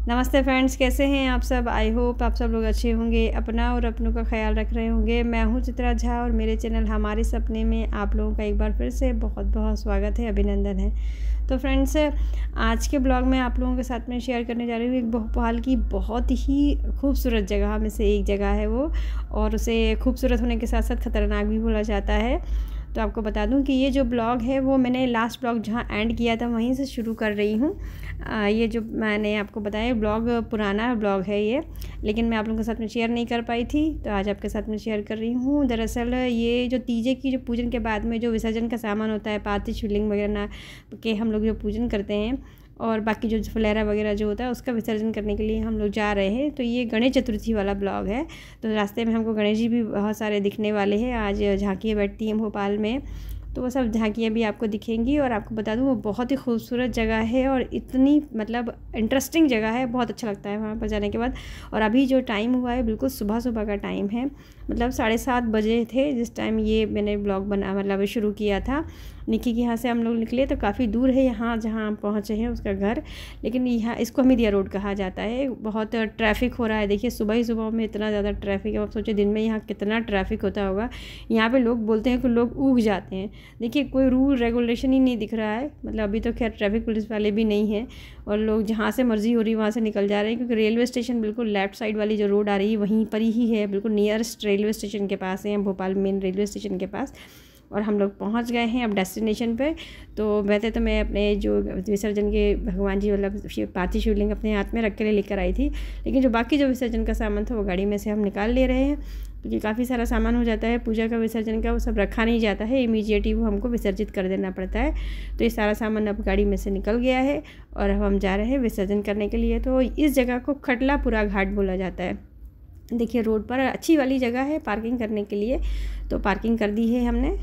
नमस्ते फ्रेंड्स, कैसे हैं आप सब। आई होप आप सब लोग अच्छे होंगे, अपना और अपनों का ख्याल रख रहे होंगे। मैं हूं चित्रा झा और मेरे चैनल हमारे सपने में आप लोगों का एक बार फिर से बहुत बहुत स्वागत है, अभिनंदन है। तो फ्रेंड्स, आज के ब्लॉग में आप लोगों के साथ में शेयर करने जा रही हूँ एक भोपाल की बहुत ही खूबसूरत जगह में से एक जगह है वो, और उसे खूबसूरत होने के साथ साथ ख़तरनाक भी बोला जाता है। तो आपको बता दूं कि ये जो ब्लॉग है वो मैंने लास्ट ब्लॉग जहाँ एंड किया था वहीं से शुरू कर रही हूँ। ये जो मैंने आपको बताया ब्लॉग पुराना ब्लॉग है ये, लेकिन मैं आप लोगों के साथ में शेयर नहीं कर पाई थी, तो आज आपके साथ में शेयर कर रही हूँ। दरअसल ये जो तीजे की जो पूजन के बाद में जो विसर्जन का सामान होता है, पार्थिव शिवलिंग वगैरह ना के हम लोग जो पूजन करते हैं और बाकी जो फुलेरा वगैरह जो होता है उसका विसर्जन करने के लिए हम लोग जा रहे हैं। तो ये गणेश चतुर्थी वाला ब्लॉग है। तो रास्ते में हमको गणेश जी भी बहुत सारे दिखने वाले हैं। आज झांकियाँ बैठती हैं भोपाल में, तो वो सब झांकियाँ भी आपको दिखेंगी। और आपको बता दूँ वो बहुत ही खूबसूरत जगह है और इतनी मतलब इंटरेस्टिंग जगह है, बहुत अच्छा लगता है वहाँ पर जाने के बाद। और अभी जो टाइम हुआ है बिल्कुल सुबह सुबह का टाइम है, मतलब 7:30 बजे थे जिस टाइम ये मैंने ब्लॉग बना मतलब शुरू किया था। निकी के यहाँ से हम लोग निकले तो काफ़ी दूर है यहाँ जहाँ हम पहुँचे हैं उसका घर, लेकिन यहाँ इसको हमीदिया रोड कहा जाता है। बहुत ट्रैफिक हो रहा है, देखिए सुबह ही सुबह में इतना ज़्यादा ट्रैफिक है। आप सोचिए दिन में यहाँ कितना ट्रैफिक होता होगा। यहाँ पे लोग बोलते हैं कि लोग ऊब जाते हैं। देखिए कोई रूल रेगुलेशन ही नहीं दिख रहा है, मतलब अभी तो खैर ट्रैफिक पुलिस वाले भी नहीं हैं और लोग जहाँ से मर्जी हो रही वहाँ से निकल जा रहे हैं, क्योंकि रेलवे स्टेशन बिल्कुल लेफ़्ट साइड वाली जो रोड आ रही है वहीं पर ही है, बिल्कुल नियरेस्ट रेलवे स्टेशन के पास है, भोपाल मेन रेलवे स्टेशन के पास। और हम लोग पहुंच गए हैं अब डेस्टिनेशन पे। तो वैसे तो मैं अपने जो विसर्जन के भगवान जी मतलब पार्थिव शिवलिंग अपने हाथ में रख के लेकर आई थी, लेकिन जो बाकी जो विसर्जन का सामान था वो गाड़ी में से हम निकाल ले रहे हैं, क्योंकि काफ़ी सारा सामान हो जाता है पूजा का विसर्जन का, वो सब रखा नहीं जाता है, इमीडिएटली वो हमको विसर्जित कर देना पड़ता है। तो ये सारा सामान अब गाड़ी में से निकल गया है और अब हम जा रहे हैं विसर्जन करने के लिए। तो इस जगह को खटलापुरा घाट बोला जाता है। देखिए रोड पर अच्छी वाली जगह है पार्किंग करने के लिए, तो पार्किंग कर दी है हमने।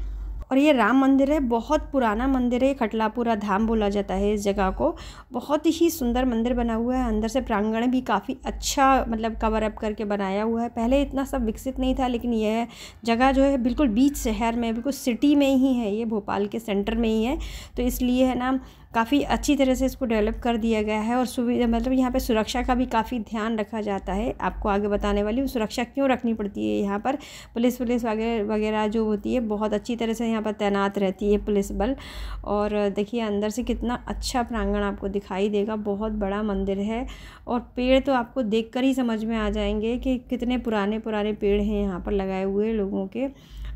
और ये राम मंदिर है, बहुत पुराना मंदिर है, खटलापुरा धाम बोला जाता है इस जगह को। बहुत ही सुंदर मंदिर बना हुआ है, अंदर से प्रांगण भी काफ़ी अच्छा मतलब कवर अप करके बनाया हुआ है। पहले इतना सब विकसित नहीं था, लेकिन यह जगह जो है बिल्कुल बीच शहर में, बिल्कुल सिटी में ही है, ये भोपाल के सेंटर में ही है। तो इसलिए है ना काफ़ी अच्छी तरह से इसको डेवलप कर दिया गया है। और सुविधा मतलब यहाँ पे सुरक्षा का भी काफ़ी ध्यान रखा जाता है। आपको आगे बताने वाली हूँ सुरक्षा क्यों रखनी पड़ती है। यहाँ पर पुलिस वगैरह जो होती है बहुत अच्छी तरह से यहाँ पर तैनात रहती है पुलिस बल। और देखिए अंदर से कितना अच्छा प्रांगण आपको दिखाई देगा, बहुत बड़ा मंदिर है। और पेड़ तो आपको देख कर ही समझ में आ जाएंगे कि कितने पुराने पुराने पेड़ हैं यहाँ पर लगाए हुए लोगों के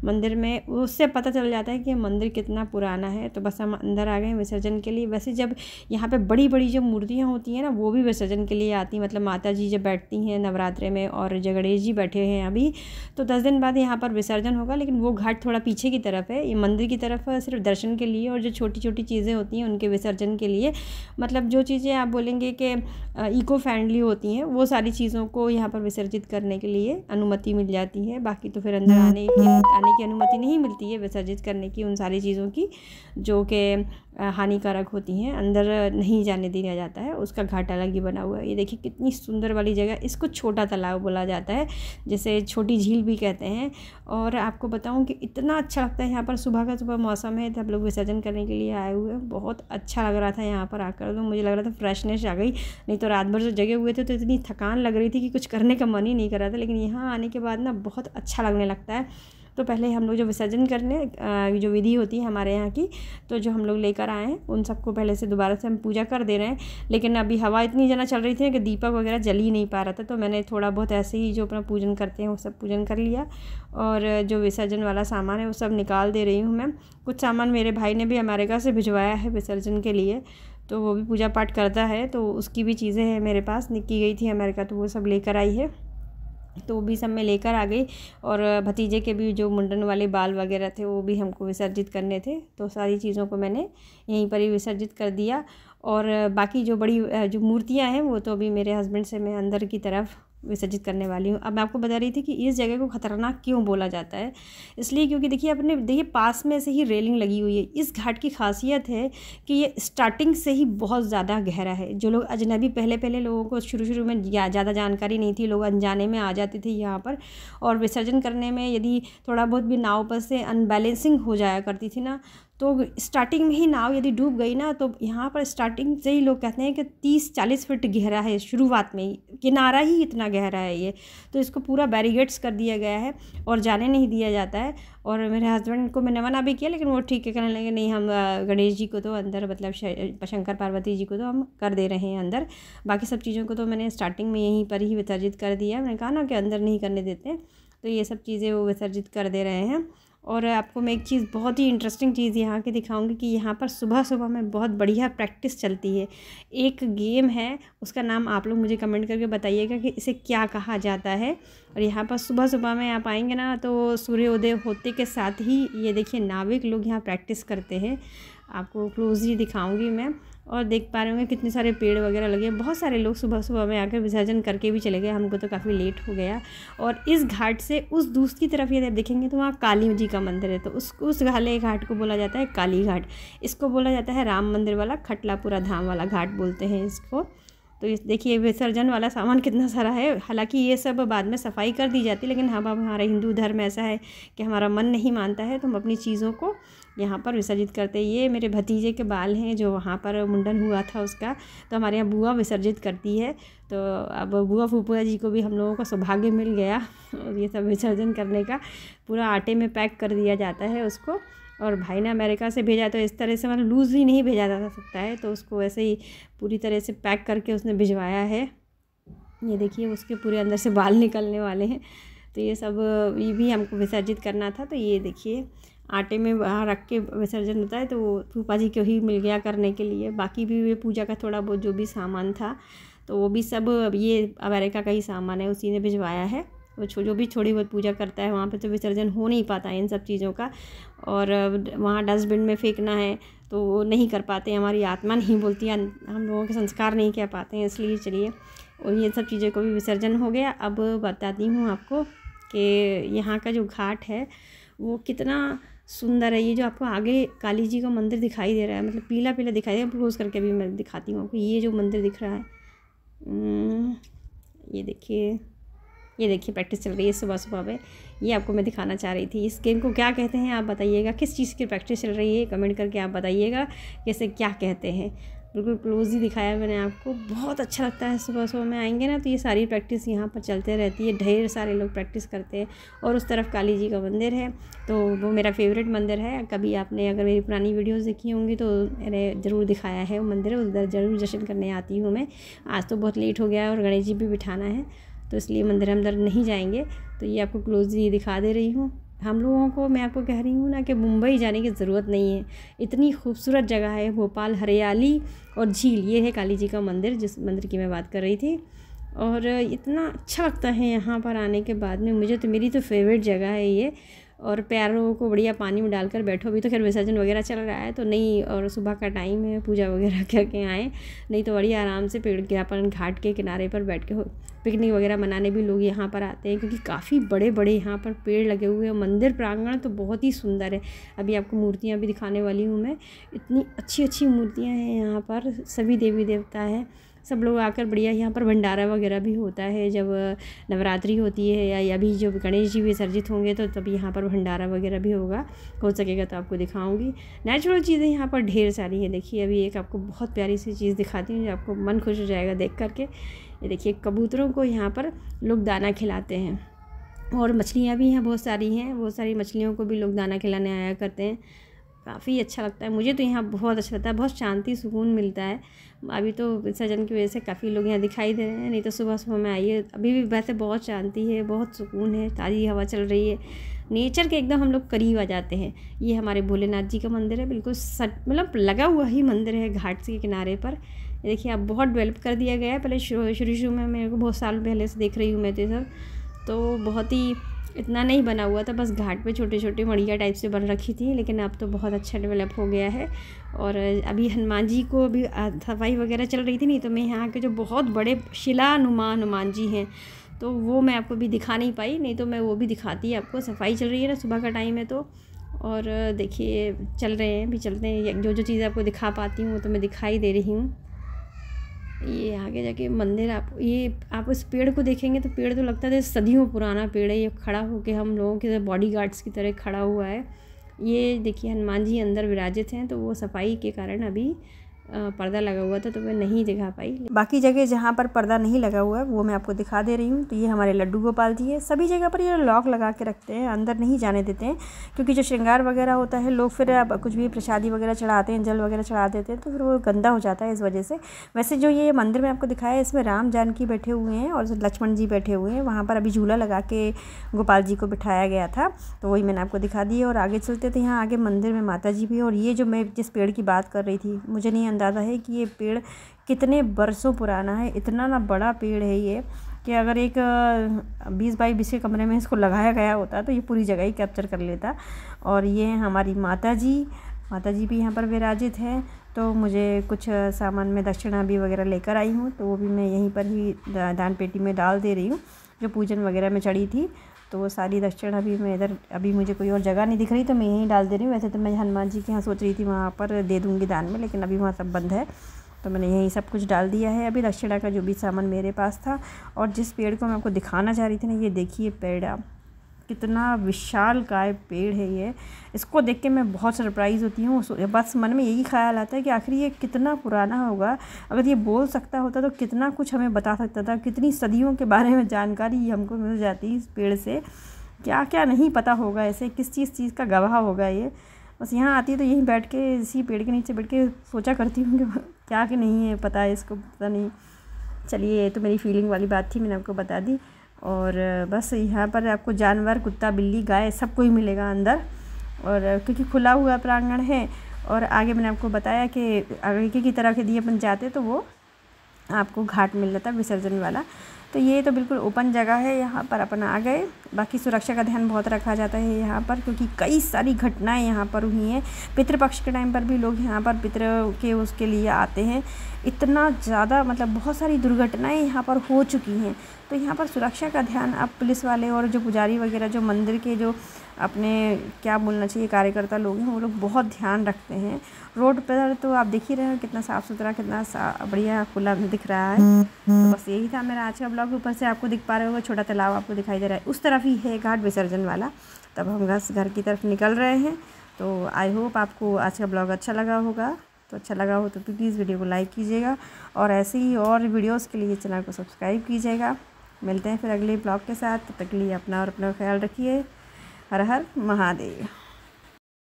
मंदिर में, उससे पता चल जाता है कि मंदिर कितना पुराना है। तो बस हम अंदर आ गए हैं विसर्जन के लिए। वैसे जब यहाँ पे बड़ी बड़ी जो मूर्तियाँ होती हैं ना वो भी विसर्जन के लिए आती हैं, मतलब माता जी जब बैठती हैं नवरात्रे में और गणेश जी बैठे हैं अभी, तो 10 दिन बाद यहाँ पर विसर्जन होगा। लेकिन वो घाट थोड़ा पीछे की तरफ है, ये मंदिर की तरफ सिर्फ दर्शन के लिए और जो छोटी छोटी चीज़ें होती हैं उनके विसर्जन के लिए, मतलब जो चीज़ें आप बोलेंगे कि इको फ्रेंडली होती हैं वो सारी चीज़ों को यहाँ पर विसर्जित करने के लिए अनुमति मिल जाती है। बाकी तो फिर अंदर आने की अनुमति नहीं मिलती है विसर्जित करने की, उन सारी चीज़ों की जो कि हानिकारक होती हैं अंदर नहीं जाने दिया जाता है। उसका घाट अलग ही बना हुआ है। ये देखिए कितनी सुंदर वाली जगह, इसको छोटा तालाब बोला जाता है, जैसे छोटी झील भी कहते हैं। और आपको बताऊं कि इतना अच्छा लगता है यहाँ पर, सुबह का सुबह मौसम है, तब लोग विसर्जन करने के लिए आए हुए हैं। बहुत अच्छा लग रहा था यहाँ पर आकर, तो मुझे लग रहा था फ्रेशनेस आ गई। नहीं तो रात भर जो जगे हुए थे तो इतनी थकान लग रही थी कि कुछ करने का मन ही नहीं कर रहा था, लेकिन यहाँ आने के बाद ना बहुत अच्छा लगने लगता है। तो पहले हम लोग जो विसर्जन करने जो विधि होती है हमारे यहाँ की, तो जो हम लोग लेकर आए हैं उन सबको पहले से दोबारा से हम पूजा कर दे रहे हैं। लेकिन अभी हवा इतनी ज़्यादा चल रही थी कि दीपक वगैरह जल ही नहीं पा रहा था, तो मैंने थोड़ा बहुत ऐसे ही जो अपना पूजन करते हैं वो सब पूजन कर लिया। और जो विसर्जन वाला सामान है वो सब निकाल दे रही हूँ मैं। कुछ सामान मेरे भाई ने भी अमेरिका से भिजवाया है विसर्जन के लिए, तो वो भी पूजा पाठ करता है, तो उसकी भी चीज़ें हैं मेरे पास। निक्की गई थी अमेरिका तो वो सब लेकर आई है, तो वो भी सब मैं लेकर आ गई। और भतीजे के भी जो मुंडन वाले बाल वगैरह थे वो भी हमको विसर्जित करने थे, तो सारी चीज़ों को मैंने यहीं पर ही विसर्जित कर दिया। और बाकी जो बड़ी जो मूर्तियां हैं वो तो अभी मेरे हस्बैंड से मैं अंदर की तरफ विसर्जित करने वाली हूँ। अब मैं आपको बता रही थी कि इस जगह को खतरनाक क्यों बोला जाता है, इसलिए क्योंकि देखिए अपने देखिए पास में से ही रेलिंग लगी हुई है। इस घाट की खासियत है कि ये स्टार्टिंग से ही बहुत ज़्यादा गहरा है। जो लोग अजनबी पहले लोगों को शुरू में ज़्यादा जानकारी नहीं थी, लोग अनजाने में आ जाते थे यहाँ पर, और विसर्जन करने में यदि थोड़ा बहुत भी नाव पर से अनबैलेंसिंग हो जाया करती थी ना, तो तो स्टार्टिंग में ही नाव यदि डूब गई ना तो यहाँ पर स्टार्टिंग से ही लोग कहते हैं कि 30-40 फीट गहरा है, शुरुआत में ही किनारा ही इतना गहरा है ये। तो इसको पूरा बैरिगेट्स कर दिया गया है और जाने नहीं दिया जाता है। और मेरे हस्बैंड को मैंने मना भी किया, लेकिन वो ठीक है, कहने लगे नहीं, हम गणेश जी को तो अंदर, मतलब शंकर पार्वती जी को तो हम कर दे रहे हैं अंदर, बाकी सब चीज़ों को तो मैंने स्टार्टिंग में यहीं पर ही विसर्जित कर दिया। मैंने कहा ना कि अंदर नहीं करने देते, तो ये सब चीज़ें वो विसर्जित कर दे रहे हैं। और आपको मैं एक चीज़, बहुत ही इंटरेस्टिंग चीज़ यहाँ की दिखाऊंगी कि यहाँ पर सुबह सुबह में बहुत बढ़िया प्रैक्टिस चलती है। एक गेम है, उसका नाम आप लोग मुझे कमेंट करके बताइएगा कि इसे क्या कहा जाता है। और यहाँ पर सुबह सुबह में आप आएंगे ना तो सूर्योदय होते के साथ ही ये देखिए नाविक लोग यहाँ प्रैक्टिस करते हैं। आपको क्लोजली दिखाऊंगी मैं। और देख पा रहे होंगे कितने सारे पेड़ वगैरह लगे, बहुत सारे लोग सुबह सुबह में आकर विसर्जन करके भी चले गए, हमको तो काफ़ी लेट हो गया। और इस घाट से उस दूसरी तरफ यदि आप देखेंगे तो वहाँ काली जी का मंदिर है, तो उस वाले घाट को बोला जाता है काली घाट। इसको बोला जाता है राम मंदिर वाला, खटलापुरा धाम वाला घाट बोलते हैं इसको। तो इस देखिए विसर्जन वाला सामान कितना सारा है। हालांकि ये सब बाद में सफाई कर दी जाती है, लेकिन हम हमारा हिंदू धर्म ऐसा है कि हमारा मन नहीं मानता है तो हम अपनी चीज़ों को यहाँ पर विसर्जित करते हैं। ये मेरे भतीजे के बाल हैं जो वहाँ पर मुंडन हुआ था उसका, तो हमारे यहाँ बुआ विसर्जित करती है। तो अब बुआ फूफुआ जी को भी हम लोगों का सौभाग्य मिल गया और ये सब विसर्जन करने का। पूरा आटे में पैक कर दिया जाता है उसको। और भाई ने अमेरिका से भेजा, तो इस तरह से मतलब लूज़ भी नहीं भेजा जा सकता है, तो उसको ऐसे ही पूरी तरह से पैक करके उसने भिजवाया है। ये देखिए उसके पूरे अंदर से बाल निकलने वाले हैं। तो ये सब ये भी हमको विसर्जित करना था, तो ये देखिए आटे में वहाँ रख के विसर्जन होता है, तो वो फूफा जी को ही मिल गया करने के लिए। बाकी भी ये पूजा का थोड़ा बहुत जो भी सामान था तो वो भी सब ये अमेरिका का ही सामान है, उसी ने भिजवाया है। वो जो भी थोड़ी बहुत पूजा करता है वहाँ पे तो विसर्जन हो नहीं पाता है इन सब चीज़ों का। और वहाँ डस्टबिन में फेंकना है तो वो नहीं कर पाते, हमारी आत्मा नहीं बोलती है, हम लोगों के संस्कार नहीं कह पाते हैं, इसलिए चलिए। और ये सब चीज़ों को भी विसर्जन हो गया। अब बताती हूँ आपको कि यहाँ का जो घाट है वो कितना सुंदर है। ये जो आपको आगे काली जी का मंदिर दिखाई दे रहा है, मतलब पीला पीला दिखाई दे रहा है, क्लोज करके भी मैं दिखाती हूँ आपको। ये जो मंदिर दिख रहा है, ये देखिए प्रैक्टिस चल रही है सुबह सुबह में। ये आपको मैं दिखाना चाह रही थी। इस गेम को क्या कहते हैं आप बताइएगा, किस चीज़ की प्रैक्टिस चल रही है कमेंट करके आप बताइएगा कि इसे क्या कहते हैं। बिल्कुल क्लोज ही दिखाया मैंने आपको। बहुत अच्छा लगता है सुबह सुबह में आएंगे ना तो ये सारी प्रैक्टिस यहाँ पर चलते रहती है, ढेर सारे लोग प्रैक्टिस करते हैं। और उस तरफ काली जी का मंदिर है, तो वो मेरा फेवरेट मंदिर है। कभी आपने अगर मेरी पुरानी वीडियोज़ देखी होंगी तो मैंने ज़रूर दिखाया है वो मंदिर, उधर ज़रूर दर्शन करने आती हूँ मैं। आज तो बहुत लेट हो गया और गणेश जी भी बिठाना है, तो इसलिए मंदिर अंदर नहीं जाएंगे। तो ये आपको क्लोजली दिखा दे रही हूँ। हम लोगों को, मैं आपको कह रही हूँ ना कि मुंबई जाने की ज़रूरत नहीं है, इतनी खूबसूरत जगह है भोपाल, हरियाली और झील। ये है काली जी का मंदिर, जिस मंदिर की मैं बात कर रही थी। और इतना अच्छा लगता है यहाँ पर आने के बाद में, मुझे तो, मेरी तो फेवरेट जगह है ये। और पैरों को बढ़िया पानी में डालकर बैठो। अभी तो खैर विसर्जन वगैरह चल रहा है तो नहीं, और सुबह का टाइम है, पूजा वगैरह करके आएँ, नहीं तो बढ़िया आराम से पेड़ के अपन घाट के किनारे पर बैठ के पिकनिक वगैरह मनाने भी लोग यहाँ पर आते हैं, क्योंकि काफ़ी बड़े बड़े यहाँ पर पेड़ लगे हुए हैं। मंदिर प्रांगण तो बहुत ही सुंदर है। अभी आपको मूर्तियाँ भी दिखाने वाली हूँ मैं। इतनी अच्छी अच्छी मूर्तियाँ हैं यहाँ पर, सभी देवी देवता हैं, सब लोग आकर बढ़िया। यहाँ पर भंडारा वगैरह भी होता है जब नवरात्रि होती है, या अभी जो गणेश जी विसर्जित होंगे तो तब यहाँ पर भंडारा वगैरह भी होगा, हो सकेगा तो आपको दिखाऊंगी। नेचुरल चीज़ें यहाँ पर ढेर सारी हैं। देखिए अभी एक आपको बहुत प्यारी सी चीज़ दिखाती हूँ जो आपको मन खुश हो जाएगा देख करके। ये देखिए कबूतरों को यहाँ पर लोग दाना खिलाते हैं, और मछलियाँ भी हैं, बहुत सारी हैं, बहुत सारी मछलियों को भी लोग दाना खिलाने आया करते हैं। काफ़ी अच्छा लगता है, मुझे तो यहाँ बहुत अच्छा लगता है, बहुत शांति सुकून मिलता है। अभी तो विसर्जन की वजह से काफ़ी लोग यहाँ दिखाई दे रहे हैं, नहीं तो सुबह सुबह में आइए, अभी भी वैसे बहुत शांति है, बहुत सुकून है, ताज़ी हवा चल रही है, नेचर के एकदम हम लोग करीब आ जाते हैं। ये हमारे भोलेनाथ जी का मंदिर है, बिल्कुल मतलब लगा हुआ ही मंदिर है घाट के किनारे पर। देखिए अब बहुत डेवलप कर दिया गया है, पहले शुरू में मेरे को बहुत साल पहले से देख रही हूँ मैं तो सब, तो बहुत ही इतना नहीं बना हुआ था, बस घाट पे छोटे छोटे मड़िया टाइप से बन रखी थी, लेकिन अब तो बहुत अच्छा डेवलप हो गया है। और अभी हनुमान जी को अभी सफाई वगैरह चल रही थी, नहीं तो मैं यहाँ के जो बहुत बड़े शिलानुमा हनुमान जी हैं तो वो मैं आपको भी दिखा नहीं पाई, नहीं तो मैं वो भी दिखाती आपको। सफाई चल रही है ना, सुबह का टाइम है तो। और देखिए चल रहे हैं, भी चलते हैं, जो जो चीज़ आपको दिखा पाती हूँ वो तो मैं दिखाई दे रही हूँ। ये आगे जाके मंदिर, आप इस पेड़ को देखेंगे तो पेड़ तो लगता है सदियों पुराना पेड़ है। ये खड़ा होके हम लोगों के बॉडी गार्ड्स की तरह खड़ा हुआ है। ये देखिए हनुमान जी अंदर विराजित हैं, तो वो सफाई के कारण अभी पर्दा लगा हुआ था तो मैं नहीं दिखा पाई। बाकी जगह जहाँ पर पर्दा नहीं लगा हुआ है वो मैं आपको दिखा दे रही हूँ। तो ये हमारे लड्डू गोपाल जी है। सभी जगह पर ये लॉक लगा के रखते हैं, अंदर नहीं जाने देते हैं, क्योंकि जो श्रृंगार वगैरह होता है लोग फिर अब कुछ भी प्रसादी वगैरह चढ़ाते हैं, जल वगैरह चढ़ा देते हैं, तो फिर वो गंदा हो जाता है इस वजह से। वैसे जो ये मंदिर में आपको दिखाया है इसमें राम जानकी बैठे हुए हैं और लक्ष्मण जी बैठे हुए हैं। वहाँ पर अभी झूला लगा के गोपाल जी को बिठाया गया था, तो वही मैंने आपको दिखा दी। और आगे चलते थे, यहाँ आगे मंदिर में माता जी भी। और ये जो मैं जिस पेड़ की बात कर रही थी, मुझे नहीं अंदाज़ा है कि ये पेड़ कितने बरसों पुराना है। इतना ना बड़ा पेड़ है ये कि अगर एक 20 बाई 20 के कमरे में इसको लगाया गया होता तो ये पूरी जगह ही कैप्चर कर लेता। और ये हमारी माता जी भी यहाँ पर विराजित हैं। तो मुझे कुछ सामान में दक्षिणा भी वगैरह लेकर आई हूँ, तो वो भी मैं यहीं पर ही दान पेटी में डाल दे रही हूँ, जो पूजन वगैरह में चढ़ी थी। तो वो सारी दक्षिणा भी मैं इधर, अभी मुझे कोई और जगह नहीं दिख रही तो मैं यहीं डाल दे रही हूँ। वैसे तो मैं हनुमान जी के यहाँ सोच रही थी वहाँ पर दे दूँगी दान में, लेकिन अभी वहाँ सब बंद है, तो मैंने यहीं सब कुछ डाल दिया है अभी दक्षिणा का जो भी सामान मेरे पास था। और जिस पेड़ को मैं आपको दिखाना चाह रही थी ना, ये देखिए पेड़ कितना विशालकाय पेड़ है ये। इसको देख के मैं बहुत सरप्राइज़ होती हूँ। बस मन में यही ख्याल आता है कि आखिर ये कितना पुराना होगा। अगर ये बोल सकता होता तो कितना कुछ हमें बता सकता था, कितनी सदियों के बारे में जानकारी हमको मिल जाती इस पेड़ से। क्या क्या नहीं पता होगा ऐसे, किस चीज़ का गवाह होगा ये। बस यहाँ आती है तो यहीं बैठ के इसी पेड़ के नीचे बैठ के सोचा करती हूँ कि क्या कि नहीं है पता है इसको, पता नहीं। चलिए, ये तो मेरी फीलिंग वाली बात थी, मैंने आपको बता दी। और बस यहाँ पर आपको जानवर, कुत्ता, बिल्ली, गाय सबको ही मिलेगा अंदर, और क्योंकि खुला हुआ प्रांगण है। और आगे मैंने आपको बताया कि आगे की तरफ यदि अपन जाते तो वो आपको घाट मिल जाता विसर्जन वाला। तो ये तो बिल्कुल ओपन जगह है, यहाँ पर अपन आ गए। बाकी सुरक्षा का ध्यान बहुत रखा जाता है यहाँ पर, क्योंकि कई सारी घटनाएं यहाँ पर हुई हैं। पितृपक्ष के टाइम पर भी लोग यहाँ पर पितृ के उसके लिए आते हैं। इतना ज़्यादा मतलब बहुत सारी दुर्घटनाएं यहाँ पर हो चुकी हैं। तो यहाँ पर सुरक्षा का ध्यान अब पुलिस वाले और जो पुजारी वगैरह, जो मंदिर के जो अपने क्या बोलना चाहिए कार्यकर्ता लोग हैं, वो लोग बहुत ध्यान रखते हैं। रोड पर तो आप देख ही रहे हो कितना साफ़ सुथरा, कितना बढ़िया खुला दिख रहा है। तो बस यही था मेरा आज का ब्लॉग। ऊपर से आपको दिख पा रहे होगा छोटा तालाब आपको दिखाई दे रहा है, उस तरफ ही है घाट विसर्जन वाला। तब हम घर की तरफ निकल रहे हैं। तो आई होप आपको आज का ब्लॉग अच्छा लगा होगा। तो अच्छा लगा हो तो प्लीज़ वीडियो को लाइक कीजिएगा, और ऐसे ही और वीडियोज़ के लिए चैनल को सब्सक्राइब कीजिएगा। मिलते हैं फिर अगले ब्लॉग के साथ। तब तक के लिए अपना और अपना ख्याल रखिए। हर हर महादेव।